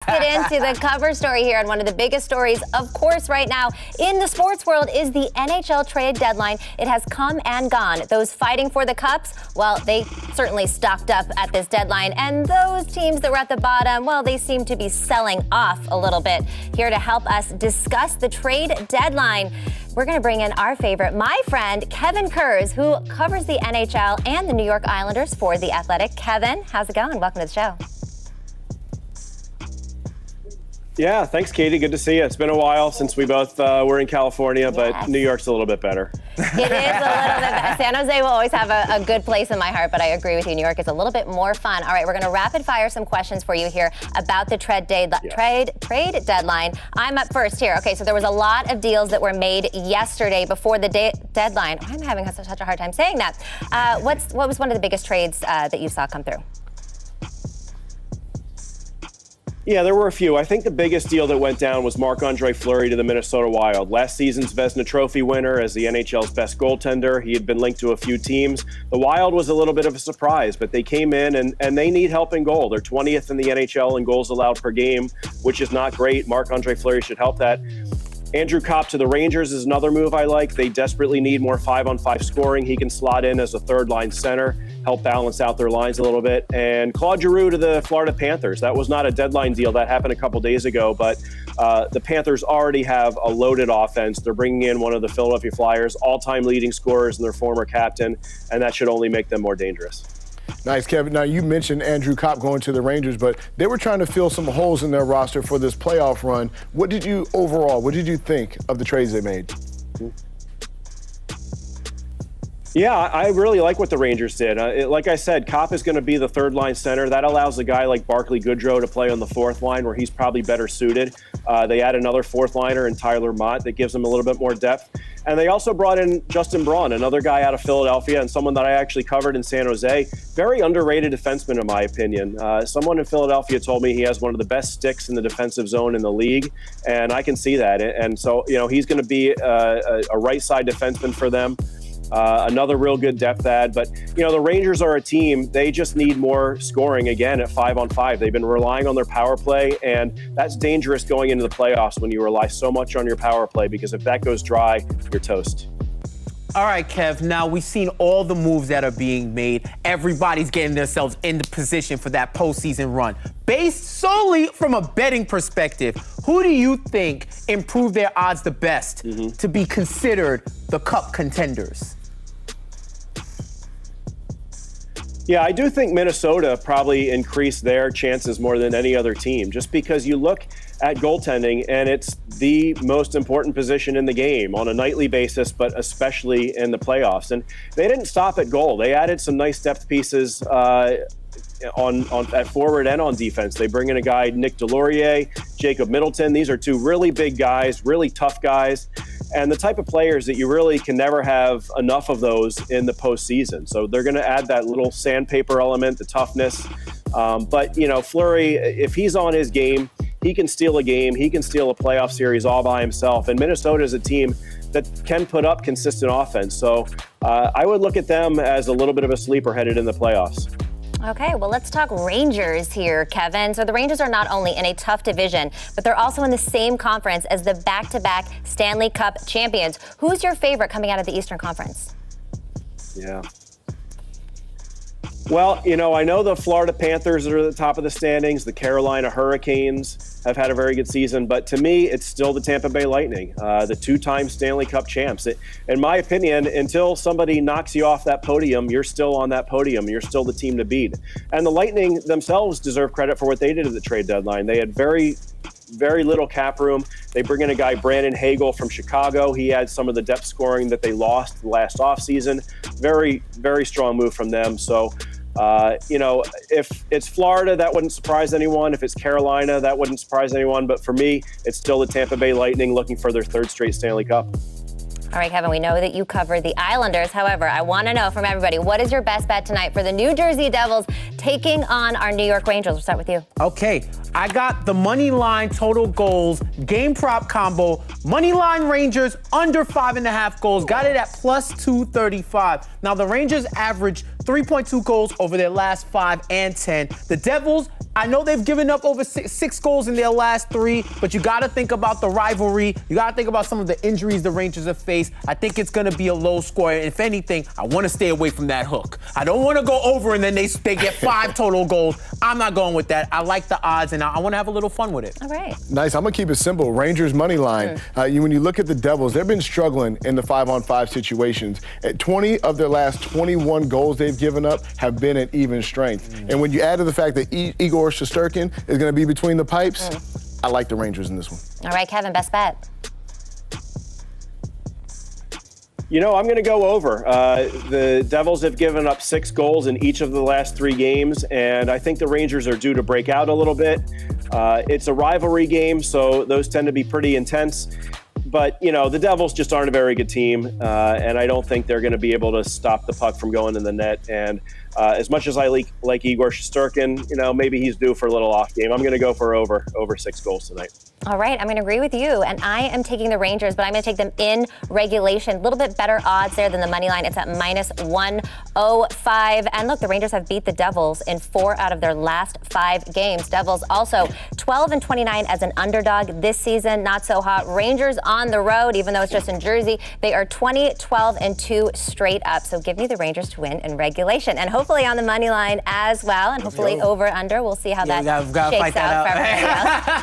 Get into the cover story here, and one of the biggest stories, of course, right now in the sports world is the NHL Trade Deadline. It has come and gone. Those fighting for the cups, well, they certainly stocked up at this deadline, and those teams that were at the bottom, well, they seem to be selling off a little bit. Here to help us discuss the trade deadline, we're going to bring in our favorite, my friend, Kevin Kurz, who covers the NHL and the New York Islanders for The Athletic. Kevin, how's it going? Welcome to the show. Yeah, thanks, Katie. Good to see you. It's been a while since we both were in California, but New York's a little bit better. It is a little bit better. San Jose will always have a good place in my heart, but I agree with you. New York is a little bit more fun. All right, we're going to rapid fire some questions for you here about the trade deadline. I'm up first here. Okay, so there was a lot of deals that were made yesterday before the deadline. I'm having such a hard time saying that. What was one of the biggest trades that you saw come through? Yeah, there were a few. I think the biggest deal that went down was Marc-Andre Fleury to the Minnesota Wild. Last season's Vezina Trophy winner as the NHL's best goaltender. He had been linked to a few teams. The Wild was a little bit of a surprise, but they came in and they need help in goal. They're 20th in the NHL in goals allowed per game, which is not great. Marc-Andre Fleury should help that. Andrew Copp to the Rangers is another move I like. They desperately need more 5-on-5 scoring. He can slot in as a third-line center, help balance out their lines a little bit. And Claude Giroux to the Florida Panthers. That was not a deadline deal. That happened a couple days ago, but the Panthers already have a loaded offense. They're bringing in one of the Philadelphia Flyers' all-time leading scorers and their former captain, and that should only make them more dangerous. Nice, Kevin. Now, you mentioned Andrew Copp going to the Rangers, but they were trying to fill some holes in their roster for this playoff run. What did you think of the trades they made? Yeah, I really like what the Rangers did. Like I said, Copp is going to be the third-line center. That allows a guy like Barclay Goodrow to play on the fourth line where he's probably better suited. They add another fourth-liner in Tyler Mott that gives them a little bit more depth. And they also brought in Justin Braun, another guy out of Philadelphia and someone that I actually covered in San Jose. Very underrated defenseman, in my opinion. Someone in Philadelphia told me he has one of the best sticks in the defensive zone in the league, and I can see that. And so, he's going to be a right-side defenseman for them. Another real good depth add. But, the Rangers are a team. They just need more scoring again at 5-on-5. They've been relying on their power play, and that's dangerous going into the playoffs when you rely so much on your power play, because if that goes dry, you're toast. All right, Kev, now we've seen all the moves that are being made. Everybody's getting themselves in the position for that postseason run. Based solely from a betting perspective, who do you think improved their odds the best to be considered the Cup contenders? Yeah, I do think Minnesota probably increased their chances more than any other team, just because you look at goaltending and it's the most important position in the game on a nightly basis, but especially in the playoffs. And they didn't stop at goal. They added some nice depth pieces at forward and on defense. They bring in a guy, Nick Delorier, Jacob Middleton. These are two really big guys, really tough guys, and the type of players that you really can never have enough of those in the postseason. So they're going to add that little sandpaper element, the toughness. But, Fleury, if he's on his game, he can steal a game. He can steal a playoff series all by himself. And Minnesota is a team that can put up consistent offense. So I would look at them as a little bit of a sleeper headed in the playoffs. Okay, well, let's talk Rangers here, Kevin. So the Rangers are not only in a tough division, but they're also in the same conference as the back-to-back Stanley Cup champions. Who's your favorite coming out of the Eastern Conference? Yeah. Well, I know the Florida Panthers are at the top of the standings. The Carolina Hurricanes have had a very good season. But to me, it's still the Tampa Bay Lightning, the two-time Stanley Cup champs. In my opinion, until somebody knocks you off that podium, you're still on that podium. You're still the team to beat. And the Lightning themselves deserve credit for what they did at the trade deadline. They had very little cap room. They bring in a guy, Brandon Hagel from Chicago. He had some of the depth scoring that they lost last offseason. Very, very strong move from them. So, if it's Florida, that wouldn't surprise anyone. If it's Carolina, that wouldn't surprise anyone. But for me, it's still the Tampa Bay Lightning looking for their third straight Stanley Cup. All right, Kevin, we know that you cover the Islanders. However, I want to know from everybody, what is your best bet tonight for the New Jersey Devils taking on our New York Rangers? We'll start with you. Okay, I got the money line total goals, game prop combo, money line Rangers under 5.5 goals. Got it at plus 235. Now, the Rangers average 3.2 goals over their last 5 and 10. The Devils, I know they've given up over six goals in their last 3, but you got to think about the rivalry. You got to think about some of the injuries the Rangers have faced. I think it's going to be a low score. If anything, I want to stay away from that hook. I don't want to go over and then they get 5 total goals. I'm not going with that. I like the odds, and I want to have a little fun with it. All right. Nice. I'm going to keep it simple. Rangers money line. When you look at the Devils, they've been struggling in the 5-on-5 situations. At 20 of their last 21 goals they've given up have been at even strength. And when you add to the fact that Igor Shesterkin is going to be between the pipes, I like the Rangers in this one. All right, Kevin, best bet. You know, I'm going to go over. The Devils have given up 6 goals in each of the last 3 games, and I think the Rangers are due to break out a little bit. It's a rivalry game, so those tend to be pretty intense. But, you know, the Devils just aren't a very good team, and I don't think they're going to be able to stop the puck from going in the net. And as much as I like Igor Shesterkin, you know, maybe he's due for a little off game. I'm going to go for over 6 goals tonight. All right, I'm going to agree with you, and I am taking the Rangers, but I'm going to take them in regulation. A little bit better odds there than the money line. It's at -105. And look, the Rangers have beat the Devils in 4 out of their last 5 games. Devils also 12-29 as an underdog this season. Not so hot. Rangers on the road, even though it's just in Jersey, they are 20-12-2 straight up. So give me the Rangers to win in regulation, and hopefully on the money line as well, and hopefully over under. We'll see how that shakes out for everybody else.